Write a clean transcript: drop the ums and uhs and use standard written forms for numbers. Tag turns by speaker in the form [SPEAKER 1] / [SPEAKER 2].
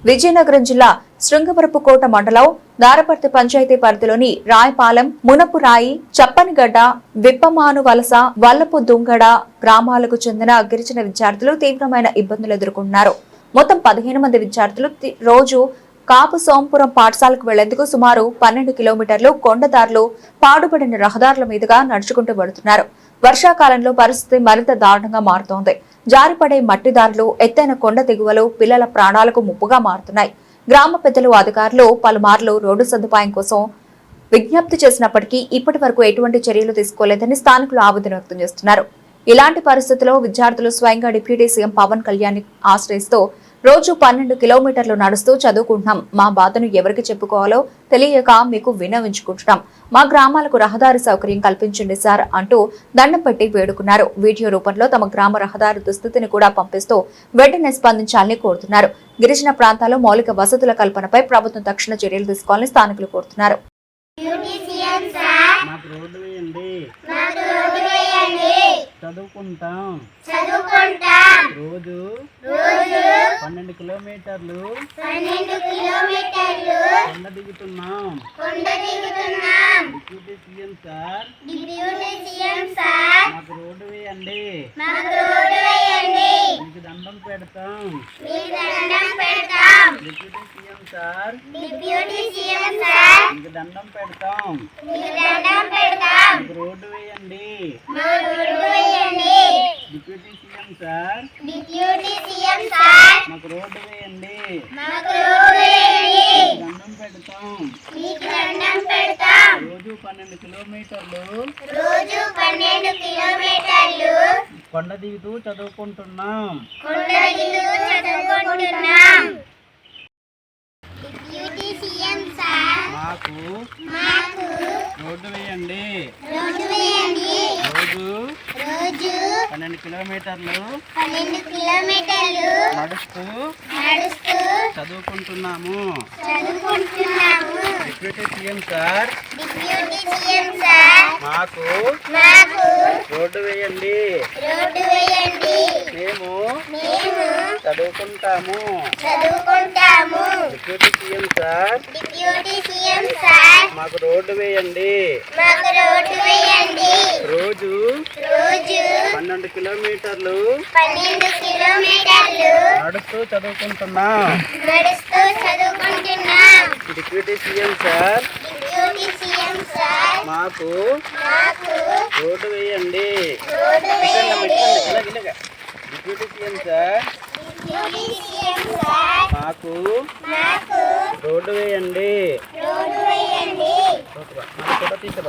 [SPEAKER 1] విజయనగరం జిల్లా శృంగవరపుకోట మండలం దారపర్తి పంచాయతీ పరిధిలోని రాయపాలెం, మునపురాయి, చప్పనిగడ్డ, విప్పమాను వలస, వల్లపు దుంగడ గ్రామాలకు చెందిన గిరిజన విద్యార్థులు తీవ్రమైన ఇబ్బందులు ఎదుర్కొంటున్నారు. మొత్తం 15 మంది విద్యార్థులు రోజు కాపు సోంపురం పాఠశాలకు వెళ్లేందుకు సుమారు 12 కిలోమీటర్లు కొండదారులు, పాడుపడిన రహదారుల మీదుగా నడుచుకుంటూ వెళుతున్నారు. వర్షాకాలంలో పరిస్థితి మరింత దారుణంగా మారుతోంది. జారిపడే మట్టిదారులు, ఎత్తైన కొండ దిగువలు పిల్లల ప్రాణాలకు ముప్పుగా మారుతున్నాయి. గ్రామ పెద్దలు, అధికారులు పలుమార్లు రోడ్డు సదుపాయం కోసం విజ్ఞప్తి చేసినప్పటికీ ఇప్పటి వరకు ఎటువంటి చర్యలు తీసుకోలేదని స్థానికులు ఆవేదన వ్యక్తం చేస్తున్నారు. ఇలాంటి పరిస్థితుల్లో విద్యార్థులు స్వయంగా డిప్యూటీ సీఎం పవన్ కళ్యాణ్ ఆశ్రయిస్తూ రోజు 12 కిలోమీటర్లు నడుస్తూ చదువుకుంటున్నాం. మా బాధను ఎవరికి చెప్పుకోవాలో తెలియక మీకు విన్నవించుకుంటున్నాం. మా గ్రామాలకు రహదారి సౌకర్యం కల్పించండి సార్ అంటూ దండం పెట్టి వేడుకున్నారు. వీడియో రూపంలో తమ గ్రామ రహదారి దుస్థితిని కూడా పంపిస్తూ వెంటనే స్పందించాలని కోరుతున్నారు. గిరిజన ప్రాంతాల్లో మౌలిక వసతుల కల్పనపై ప్రభుత్వం తక్షణ చర్యలు తీసుకోవాలని స్థానికులు కోరుతున్నారు.
[SPEAKER 2] రోజు 12 కిలోమీటర్లు కొండ దిగుతున్నాం. డిప్యూటీ సీఎం సార్ మాకు రోడ్డు వేయండి. మీకు దండం పెడతాం. డిప్యూటీ సీఎం సార్ మీకు దండం పెడతాం. మీకు రోడ్డు వేయండి. డిప్యూటీ సీఎం సార్ మాకు రోడ్డు వేయండి. దండం పెడతాం. రోజు 12 కిలోమీటర్లు కొండ దిగుతూ చదువుకుంటున్నాం. మాకు రోడ్డు వేయండి. రోజు 12 కిలోమీటర్లు నడుస్తూ చదువుకుంటున్నాము. డిప్యూటీ సీఎం సార్ మాకు రోడ్డు వేయండి. మేము చదువుకుంటాము. డిప్యూటీ సీఎం సార్ మాకు రోడ్డు వేయండి. రోజు 12 కిలోమీటర్లు నడుస్తూ చదువుకుంటున్నాం. డిప్యూటీ సీఎం సార్ మాకు రోడ్డు వేయండి. డిప్యూటీ సీఎం సార్ మాకు రోడ్డు వేయండి. ఫోటో తీసా.